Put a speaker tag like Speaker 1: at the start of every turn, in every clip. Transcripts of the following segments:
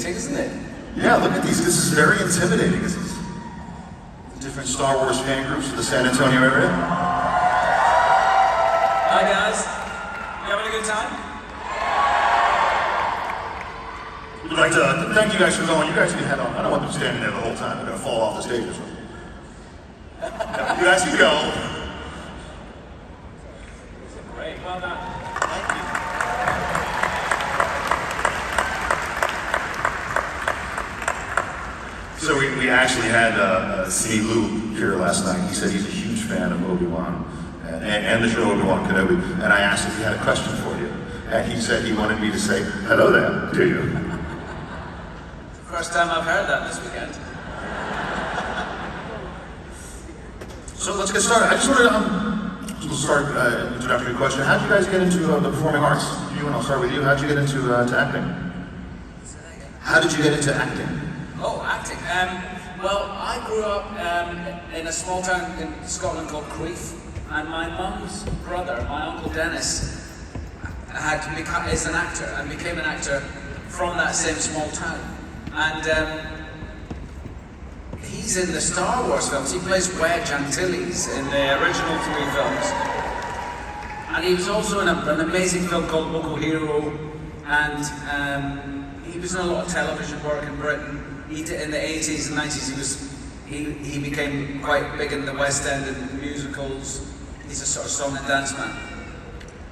Speaker 1: intimidating, isn't it?
Speaker 2: Yeah, look at these. This is very intimidating. This is different Star Wars fan groups in the San Antonio area.
Speaker 1: Hi guys, you having a good time?
Speaker 2: We'd like to thank you guys for going. You guys can head on. I don't want them standing there the whole time. They're going to fall off the stage or something. You guys can go.
Speaker 1: Great, well done.
Speaker 2: Thank you. So we actually had C. Lou here last night. He said he's a huge fan of Obi-Wan and the show Obi-Wan Kenobi. And I asked if he had a question for you. And he said he wanted me to say, hello there, do you?
Speaker 1: First time I've heard that this weekend.
Speaker 2: So let's get started. I just wanted to start introductory question. How did you guys get into the performing arts? Ewan, I'll start with you. How did you get into to acting? How did you get into acting?
Speaker 1: Oh, acting. Well, I grew up in a small town in Scotland called Crieff, and my mum's brother, my uncle Dennis, is an actor and became an actor from that same small town. And he's in the Star Wars films. He plays Wedge Antilles in the original 3 films. And he was also in an amazing film called Local Hero, and he was in a lot of television work in Britain. In the 80s and 90s, he became quite big in the West End and musicals. He's a sort of song and dance man.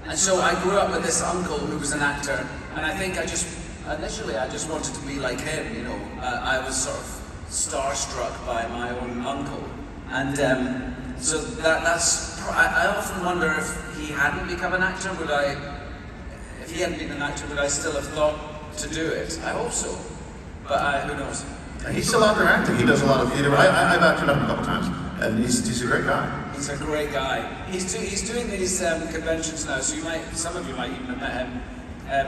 Speaker 1: And so I grew up with this uncle who was an actor, and I think initially I just wanted to be like him, you know. I was sort of starstruck by my own uncle. And so I often wonder if he hadn't become an actor, if he hadn't been an actor, would I still have thought to do it? I hope so. But who knows?
Speaker 2: He's still out there acting. He does a lot of theater. I've acted up a couple times, and he's a great guy.
Speaker 1: He's a great guy. He's doing these conventions now, so some of you might even have met him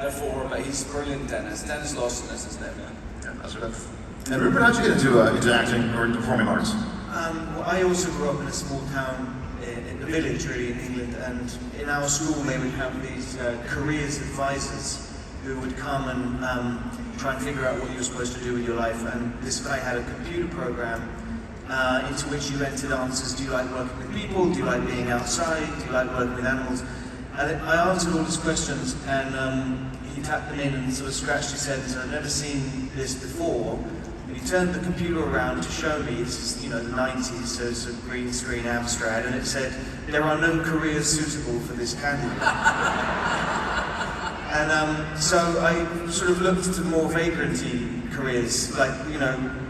Speaker 1: before, but he's brilliant, Dennis. Dennis Lawson is his name.
Speaker 2: Yeah, that's what I've... And Rupert, how'd you get into acting or into performing arts?
Speaker 3: Well, I also grew up in a small town in the village, really, in England, and in our school they would have these careers advisors who would come and try and figure out what you were supposed to do with your life. And this guy had a computer program into which you entered answers. Do you like working with people? Do you like being outside? Do you like working with animals? And I answered all his questions, and he tapped them in and sort of scratched his head and said, I've never seen this before. And he turned the computer around to show me, this is, the 90s, so it's a green screen abstract, and it said, there are no careers suitable for this candidate. And so I sort of looked to more vagranty careers, like,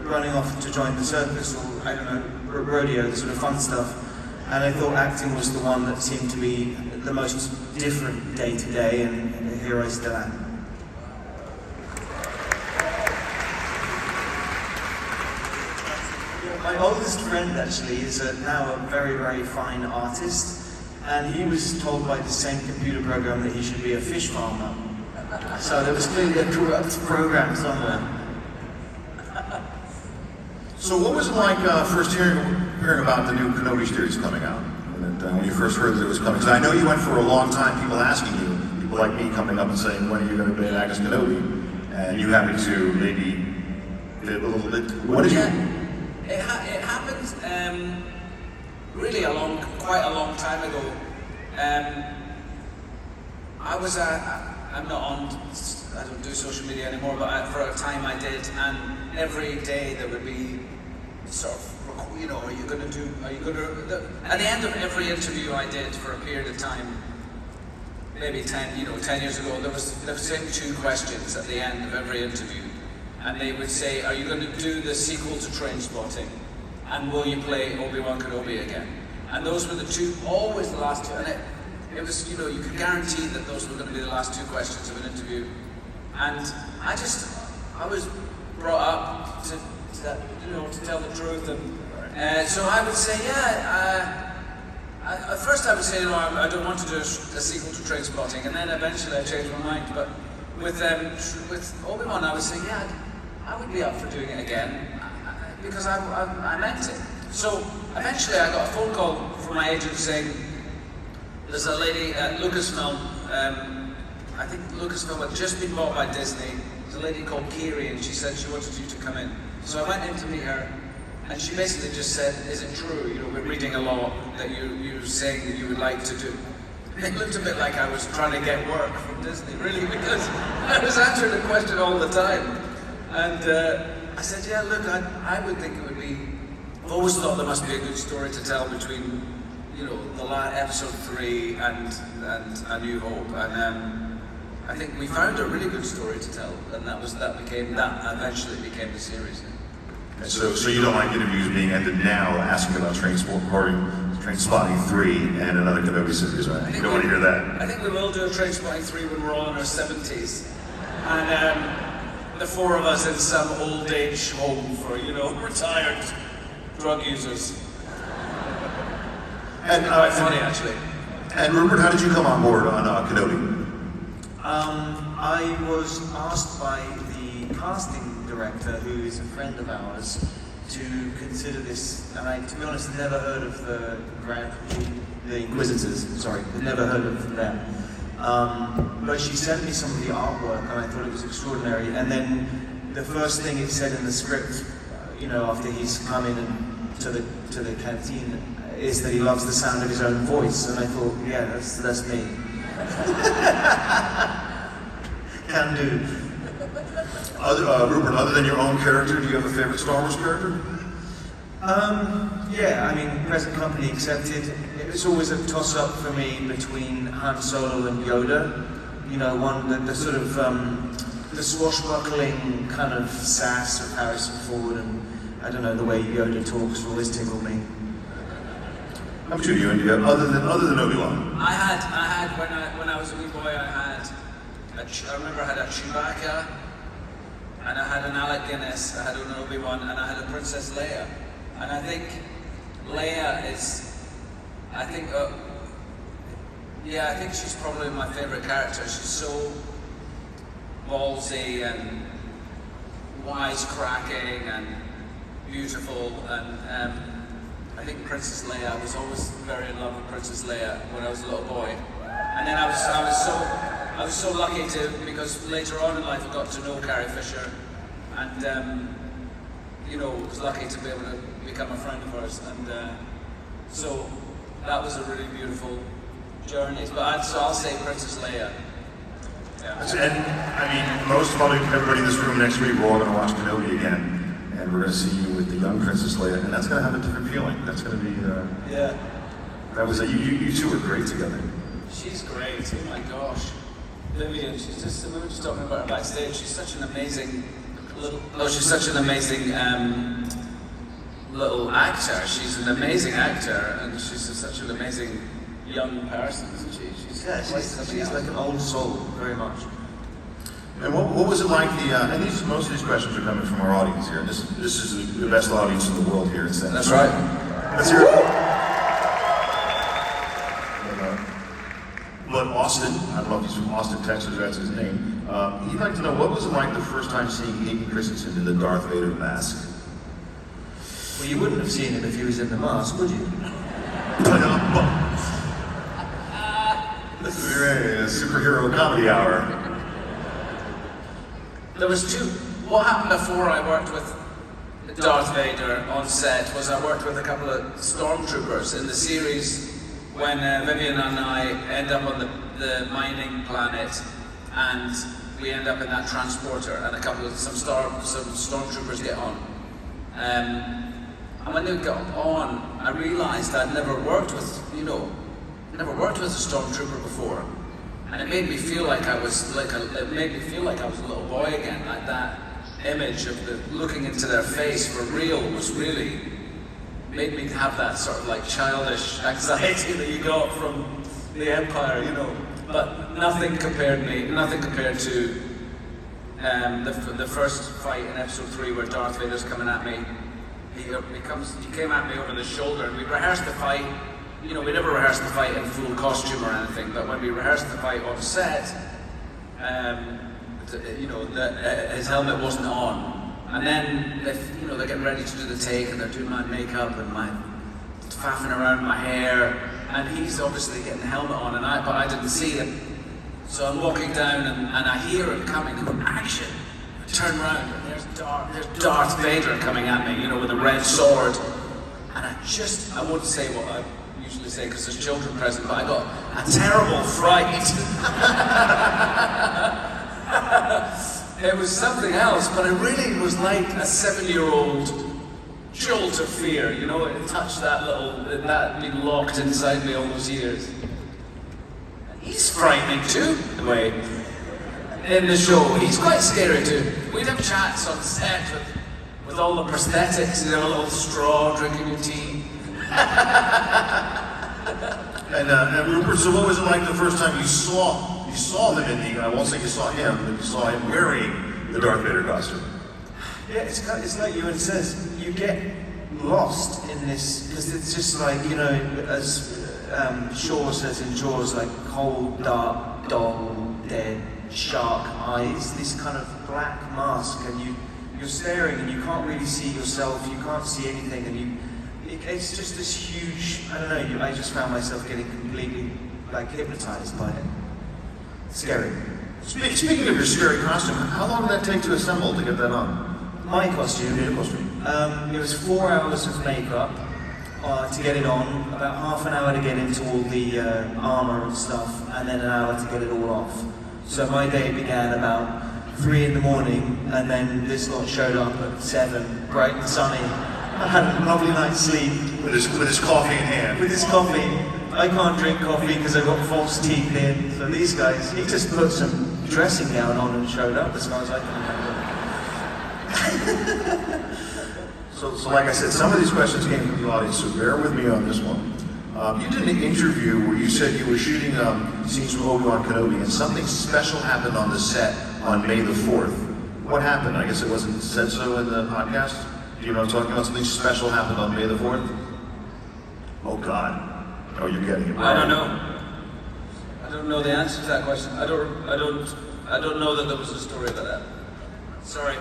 Speaker 3: running off to join the circus or, I don't know, rodeo, the sort of fun stuff. And I thought acting was the one that seemed to be the most different day to day, and here I still am. My oldest friend actually is now a very, very fine artist. And he was told by the same computer program that he should be a fish farmer. So there was clearly a corrupt program somewhere.
Speaker 2: So what was it like first hearing about the new Kenobi series coming out? When you first heard that it was coming? Because I know you went for a long time, people asking you, people like me coming up and saying, when are you going to be Agnes Kenobi? And you happened to maybe get a little bit, what did you?
Speaker 1: It happened really quite a long time ago. I don't do social media anymore, but for a time I did, and every day there would be sort of, are you going to, at the end of every interview I did for a period of time, maybe 10 years ago, there was the same 2 questions at the end of every interview. And they would say, are you going to do the sequel to Trainspotting? And will you play Obi-Wan Kenobi again? And those were always the last 2. And it was, you could guarantee that those were going to be the last 2 questions of an interview. And I was brought up to tell the truth. And so I would say, at first I would say, I don't want to do a sequel to Trainspotting. And then eventually I changed my mind. But with Obi-Wan, I would say, I would be up for doing it again, because I meant it. So eventually I got a phone call from my agent saying, there's a lady at Lucasfilm, I think Lucasfilm had just been bought by Disney, there's a lady called Kiri, and she said she wanted you to come in. So I went in to meet her, and she basically just said, "Is it true? You know, we're reading a lot that you're saying that you would like to do." And it looked a bit like I was trying to get work from Disney, really, because I was answering the question all the time. And I said, "Yeah, look, I would think it would be. I've always thought there must be a good story to tell between, you know, the episode 3 and A New Hope." And I think we found a really good story to tell, and that eventually became the series.
Speaker 2: And so you don't like interviews being ended now asking about Trainspotting 3 and another Kenobi series, right? You don't want to hear that.
Speaker 1: I think we will do a Trainspotting 3 when we're all in our 70s. And the 4 of us in some old age home for, you know, retired drug users.
Speaker 2: And
Speaker 1: quite funny, actually.
Speaker 2: And Rupert, how did you come on board on Kenobi?
Speaker 3: I was asked by the casting director, who is a friend of ours, to consider this, and I, to be honest, had never heard of the Inquisitors. Sorry, had never heard of them. But she sent me some of the artwork, and I thought it was extraordinary. And then the first thing it said in the script, you know, after he's come in to the canteen, is that he loves the sound of his own voice. And I thought, yeah, that's me. Can do.
Speaker 2: Rupert, other than your own character, do you have a favorite Star Wars character?
Speaker 3: Yeah, I mean, present company accepted. It was always a toss-up for me between Han Solo and Yoda. You know, the sort of the swashbuckling kind of sass of Harrison Ford, and I don't know, the way Yoda talks always tickled me.
Speaker 2: How about you, Ewan? Do you have other than Obi-Wan?
Speaker 1: I had when I was a wee boy, I remember I had a Chewbacca, and I had an Alec Guinness, I had an Obi-Wan, and I had a Princess Leia. And I think Leia is, I think she's probably my favourite character. She's so ballsy and wisecracking and beautiful, and I think Princess Leia, I was always very in love with Princess Leia when I was a little boy. And then I was so lucky because later on in life I got to know Carrie Fisher, and you know, was lucky to be able to become a friend of hers, and so that was a really beautiful journey. But I'll say Princess Leia. Yeah.
Speaker 2: And I mean, most probably everybody in this room next week, we're all going to watch Kenobi again, and we're going to see you with the young Princess Leia, and that's going to have a different feeling. That's going to be
Speaker 1: yeah.
Speaker 2: That was you two were great together.
Speaker 1: She's great. Oh my gosh, Vivian. We were just talking about her backstage. She's such an amazing little actor. She's an amazing actor, and she's such an amazing young person, isn't she?
Speaker 3: She's like an old soul, very much.
Speaker 2: And what was it like and most of these questions are coming from our audience here. This is the best audience in the world here.
Speaker 1: That's right.
Speaker 2: Let's hear it. But Austin, I don't know if he's from Austin, Texas, that's his name. He'd like to know, what was it like the first time seeing Hayden Christensen in the Darth Vader mask?
Speaker 3: Well, you wouldn't have seen him if he was in the mask, would you?
Speaker 2: This is a superhero comedy hour.
Speaker 1: There was what happened before I worked with Darth Vader on set was I worked with a couple of stormtroopers in the series when Vivian and I end up on the mining planet, and we end up in that transporter, and some stormtroopers get on. And when they got on, I realised I'd never worked with a stormtrooper before, and it made me feel like I was a little boy again. Like that image of looking into their face for real was really made me have that sort of like childish anxiety that you got from the Empire, you know. But nothing compared to the first fight in Episode 3 where Darth Vader's coming at me. He came at me over the shoulder, and we rehearsed the fight. You know, we never rehearsed the fight in full costume or anything, but when we rehearsed the fight on set, his helmet wasn't on. And then, they're getting ready to do the take, and they're doing my makeup and my faffing around my hair, and he's obviously getting the helmet on, but I didn't see it. So I'm walking down, and I hear him coming, action, turn around and there's Darth Vader coming at me, you know, with a red sword. And I won't say what I usually say because there's children present, but I got a terrible fright. It was something else, but it really was like a 7-year-old jolt of fear, you know, it touched that had been locked inside me all those years. He's frightening too, the way, in the show. He's quite scary too. We'd have chats on set with all the prosthetics, you know, a little straw drinking your tea.
Speaker 2: And Rupert, so what was it like the first time you saw them in the, I won't say you saw him, but you saw him wearing the Darth Vader costume?
Speaker 3: Yeah, it's like Ewan says, you get lost in this, because it's just like, you know, as Shaw says in Jaws, like cold, dark, dull, dead, shark eyes, this kind of black mask, and you're staring and you can't really see yourself, you can't see anything, and it's just this huge, I don't know, I just found myself getting completely like hypnotized by it. Scary.
Speaker 2: Speaking of your scary costume, how long did that take to assemble to get that on?
Speaker 3: My costume?
Speaker 2: Your costume.
Speaker 3: It was 4 hours of makeup to get it on, about half an hour to get into all the armor and stuff, and then an hour to get it all off. So my day began about 3 in the morning, and then this lot showed up at 7, bright and sunny. I had a lovely night's sleep.
Speaker 2: With his coffee in hand.
Speaker 3: With his coffee. I can't drink coffee because I've got false teeth in. So these guys, he just put some dressing gown on and showed up as far as I can remember.
Speaker 2: So like I said, some of these questions came from the audience, so bear with me on this one. You did an interview where you said you were shooting scenes from Obi-Wan Kenobi and something special happened on the set on May the 4th. What happened? I guess it wasn't said so in the podcast? Do you know what I'm talking about? Something special happened on May the 4th? Oh God. Oh, you're getting it.
Speaker 1: I don't know. I don't know the answer to that question. I don't know that there was a story about that. Sorry.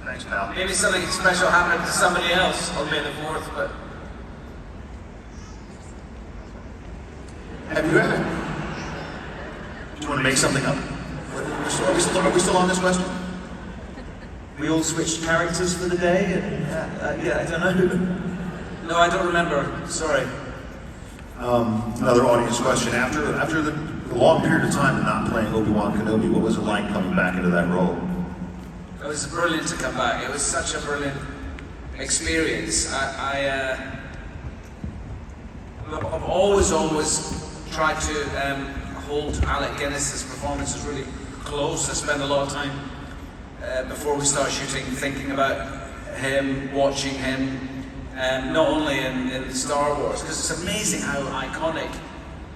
Speaker 2: Thanks, pal.
Speaker 1: Maybe something special happened to somebody else on May the 4th, but...
Speaker 2: Have you ever? Do you want to make something up? Are we still on this question?
Speaker 3: We all switched characters for the day, and yeah, I don't know.
Speaker 1: No, I don't remember. Sorry.
Speaker 2: Another audience question. After the long period of time of not playing Obi-Wan Kenobi, what was it like coming back into that role?
Speaker 1: It was brilliant to come back. It was such a brilliant experience. I've always tried to hold Alec Guinness's performances really close. I spend a lot of time before we start shooting thinking about him, watching him, not only in Star Wars, because it's amazing how iconic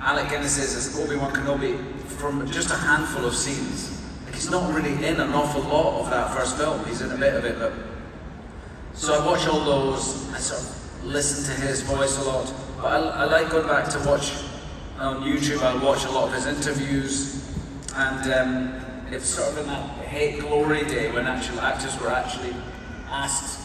Speaker 1: Alec Guinness is as Obi-Wan Kenobi from just a handful of scenes. Like, he's not really in an awful lot of that first film, he's in a bit of it, but... So I watch all those, I sort of listen to his voice a lot, but I like going back to watch on YouTube. I'll watch a lot of his interviews, and it's sort of in that hate glory day when actual actors were actually asked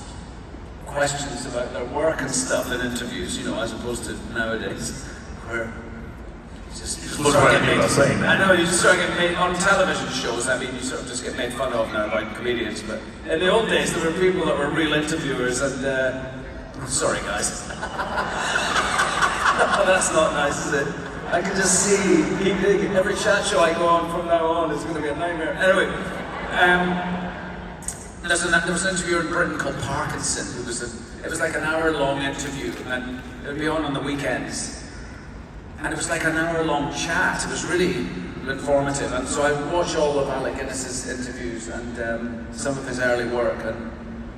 Speaker 1: questions about their work and stuff in interviews, you know, as opposed to nowadays, where you just
Speaker 2: Look what I mean by saying that.
Speaker 1: I know, you just start getting made on television shows. I mean, you sort of just get made fun of now by comedians, but in the old days there were people that were real interviewers, and sorry guys. That's not nice, is it? I can just see, every chat show I go on from now on is going to be a nightmare. Anyway, there was an interviewer in Britain called Parkinson, it was like an hour-long interview, and it would be on the weekends. And it was like an hour-long chat. It was really informative, and so I watched all of Alec Guinness's interviews and some of his early work, and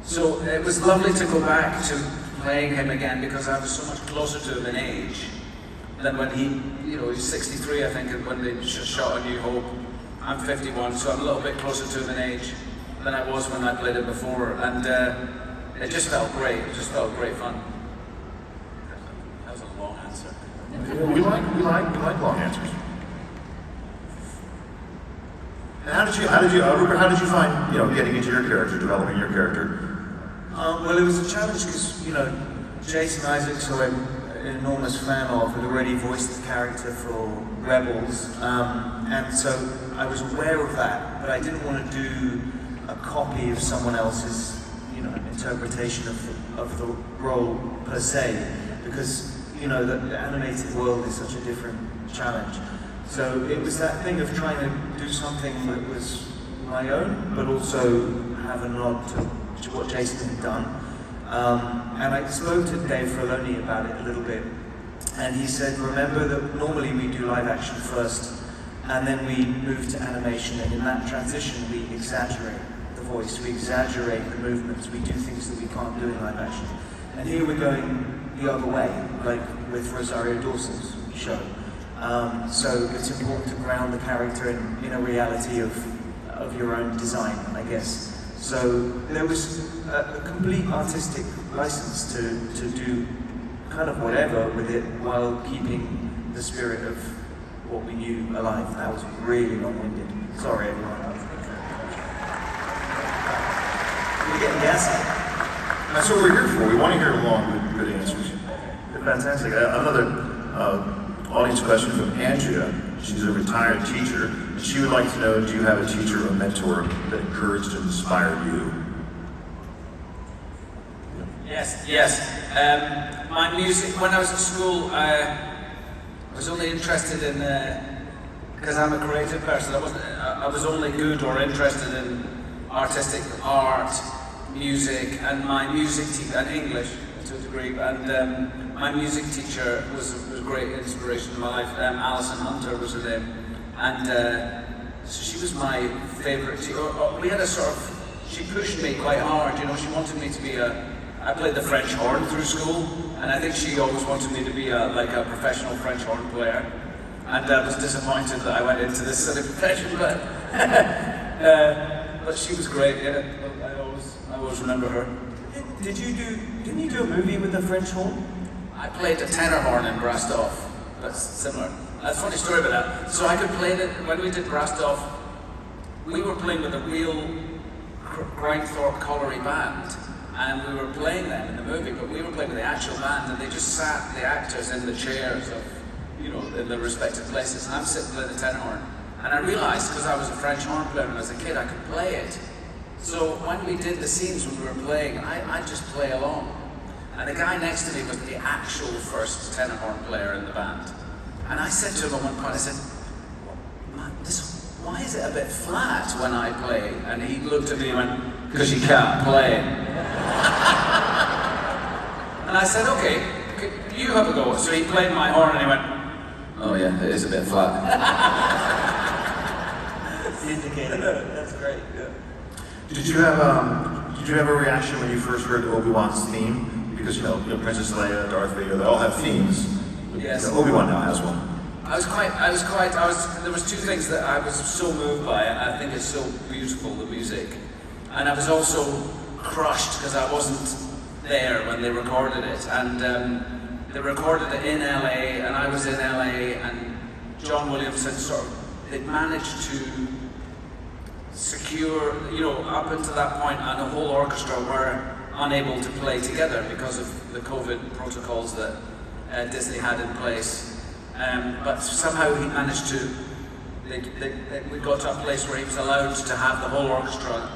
Speaker 1: so it was lovely to go back to playing him again because I was so much closer to him in age than when he's 63, I think, and when they just shot A New Hope. I'm 51, so I'm a little bit closer to him in age than I was when I played him before, and it just felt great. It just felt great fun. That was a long answer.
Speaker 2: We like long answers. And how did you, Rupert? How did you find getting into your character, developing your character?
Speaker 3: Well, it was a challenge because Jason Isaacs, who I'm an enormous fan of, had already voiced the character for Rebels, and so I was aware of that, but I didn't want to do a copy of someone else's, interpretation of the role per se, because the animated world is such a different challenge. So it was that thing of trying to do something that was my own, but also have a nod to what Jason had done. And I spoke to Dave Filoni about it a little bit, and he said, remember that normally we do live action first, and then we move to animation, and in that transition we exaggerate the voice, we exaggerate the movements, we do things that we can't do in live action. And here we're going the other way, like with Rosario Dawson's show. So it's important to ground the character in a reality of your own design, I guess. So there was a complete artistic license to do kind of whatever with it while keeping the spirit of what we knew alive. That was really long-winded. Sorry, everyone. We're getting gassy.
Speaker 2: That's what we're here for. We want to hear long, good answers. Fantastic. Another audience question from Andrea. She's a retired teacher. She would like to know, do you have a teacher or mentor that encouraged and inspired you?
Speaker 1: Yes. My music, when I was at school, I was only interested in, because I'm a creative person, I was only good or interested in artistic art, music, and my music teacher, and English to a degree, and my music teacher was a great inspiration in my life. Alison Hunter was her name, and so she was my favourite. We had a sort of, she pushed me quite hard, she wanted me to be I played the French horn through school, and I think she always wanted me to be like a professional French horn player, and I was disappointed that I went into this silly profession, but she was great, yeah. I always remember her.
Speaker 3: Didn't you do a movie with the French horn?
Speaker 1: I played the tenor horn in Brastov. That's similar. That's a funny story about that. So I could play it when we did Brastov. We were playing with a real Grindthorpe Colliery band, and we were playing them in the movie, but we were playing with the actual band, and they just sat the actors in the chairs of, in their respective places, and I'm sitting playing the tenor horn. And I realised, because I was a French horn player when I was a kid, I could play it. So when we did the scenes when we were playing, I'd just play along. And the guy next to me was the actual first tenor horn player in the band. And I said to him at one point, I said, why is it a bit flat when I play? And he looked at me and went, because you can't play. And I said, okay, you have a go. So he played my horn and he went, oh yeah, it is a bit flat.
Speaker 3: Indicated. That's great. Yeah.
Speaker 2: Did you have a reaction when you first heard Obi-Wan's theme? Because Princess Leia, Darth Vader, they all have themes.
Speaker 1: Yes.
Speaker 2: Obi-Wan now has one.
Speaker 1: There was two things that I was so moved by. I think it's so beautiful, the music. And I was also crushed because I wasn't there when they recorded it. And they recorded it in LA, and I was in LA, and John Williams had they'd managed to secure, up until that point, and the whole orchestra were unable to play together because of the COVID protocols that Disney had in place. But somehow he managed to, we got to a place where he was allowed to have the whole orchestra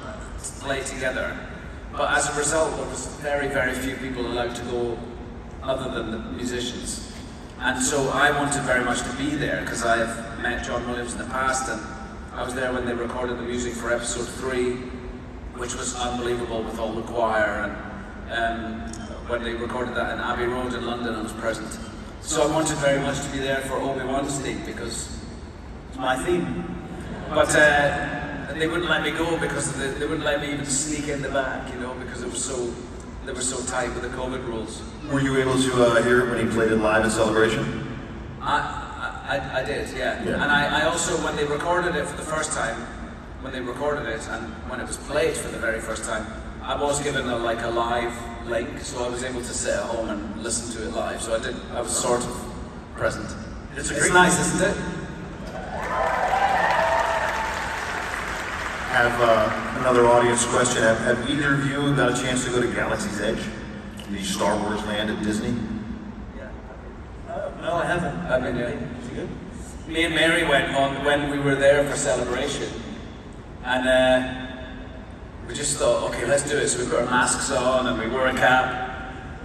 Speaker 1: play together. But as a result, there was very, very few people allowed to go other than the musicians. And so I wanted very much to be there because I have met John Williams in the past, and I was there when they recorded the music for episode 3, which was unbelievable with all the choir, and when they recorded that in Abbey Road in London, I was present. So I wanted very much to be there for Obi-Wan's theme because it's my theme. But they wouldn't let me go because they wouldn't let me even sneak in the back, because they were so tight with the COVID rules.
Speaker 2: Were you able to hear it when he played it live at Celebration?
Speaker 1: I did, yeah. And I also, when they recorded it for the first time, and when it was played for the very first time, I was given a live link, so I was able to sit at home and listen to it live. So I was sort of present. It's nice, isn't it?
Speaker 2: Have another audience question. Have either of you got a chance to go to Galaxy's Edge, the Star Wars land at Disney?
Speaker 3: Yeah. No, I haven't.
Speaker 1: I've been there. Is it good? Me and Mary went on when we were there for Celebration, and we just thought, okay, let's do it. So we put our masks on and we wore a cap.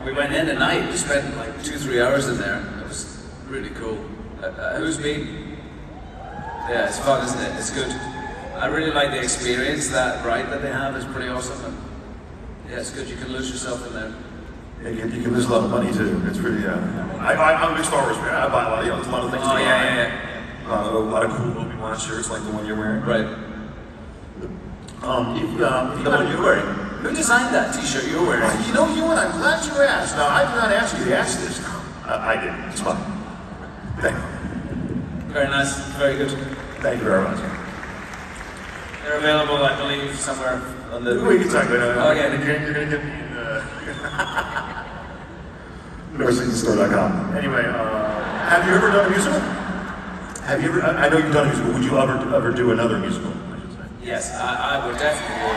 Speaker 1: We went in at night. We spent like 2-3 hours in there. It was really cool. Who's been? Yeah, it's fun, isn't it? It's good. I really like the experience. That ride that they have is pretty awesome. And yeah, it's good. You can lose yourself in there.
Speaker 2: Yeah, you can lose a lot of money too. It's pretty. I'm a big Star Wars fan. I buy a lot. There's a lot of things.
Speaker 1: Oh yeah.
Speaker 2: A lot of cool Obi-Wan shirts like the one you're wearing.
Speaker 1: Right. The one you're wearing. Who designed that T-shirt you're wearing?
Speaker 2: You know, Ewan, I'm glad you asked. Now, I did not ask you to ask this. I did. It's fine. Thank you.
Speaker 1: Very nice. Very good.
Speaker 2: Thank you very much.
Speaker 1: They're available, I believe, somewhere on the.
Speaker 2: We can talk about it.
Speaker 1: Oh yeah.
Speaker 2: You're gonna get me in NorthSeasonStore.com. Anyway, have you ever done a musical? Have you ever? I know you've done a musical. Would you ever do another musical? I should say.
Speaker 1: Yes, I would definitely do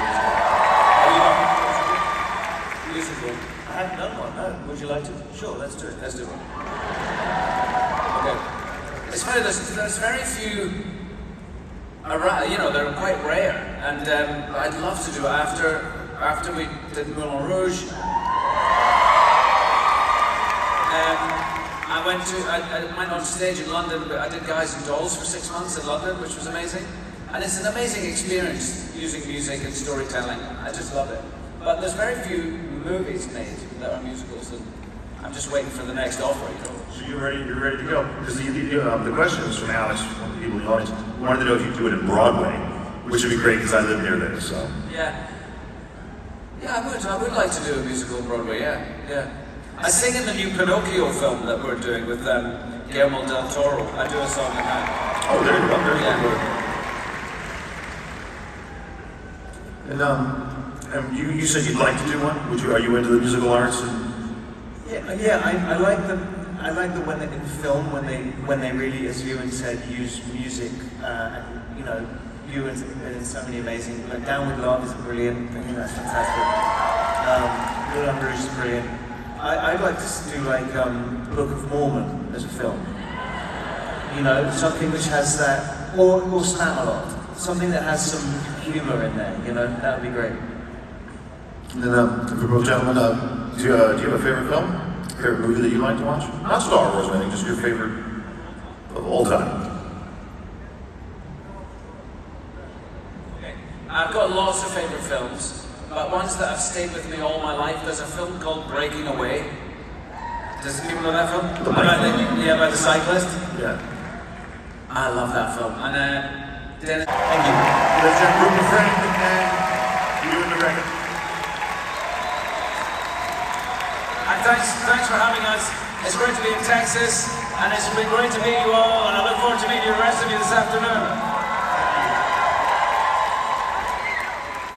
Speaker 1: a musical. Musical. I haven't done one. No. Would you like to? Sure, let's do it. Let's do one. Okay. It's funny. There's very few. You know, they're quite rare, and I'd love to do it after we did Moulin Rouge. I went on stage in London, but I did Guys and Dolls for 6 months in London, which was amazing. And it's an amazing experience using music and storytelling. I just love it. But there's very few movies made that are musicals, and I'm just waiting for the next offer. You know?
Speaker 2: So you're ready to go. Because the question was from Alex, one of the people in the audience, who wanted to know if you'd do it in Broadway, which would be great because I live near there. So.
Speaker 1: Yeah, I would like to do a musical on Broadway. Yeah. I sing in the new Pinocchio film that we're doing with Guillermo del Toro. I do a song in that.
Speaker 2: Oh, there you go. Very good. And you said you'd like to do one. Are you into the musical arts?
Speaker 3: Yeah. I like them. I like them when they're in film, when they really, as Ewan said, use music. And you know, Ewan's been in so many amazing. Like Down with Love is brilliant. I think that's fantastic. Moulin Rouge is brilliant. I'd like to do like Book of Mormon as a film. You know, something which has that, or Spamalot, something that has some humour in there. You know, that would be great.
Speaker 2: And then, for both gentlemen, do you have a favorite film? Favorite movie that you like to watch? Not Star Wars or anything, just your favorite of all time.
Speaker 1: Okay. I've got lots of favorite films. But ones that have stayed with me all my life. There's a film called Breaking Away. Does people know that film? About the cyclist?
Speaker 2: Yeah.
Speaker 1: I love that film. And Dennis.
Speaker 2: Thank you. Let's have Rupert Frank and you in the record.
Speaker 1: And thanks for having us. It's great to be in Texas, and it's been great to meet you all, and I look forward to meeting the rest of you this afternoon.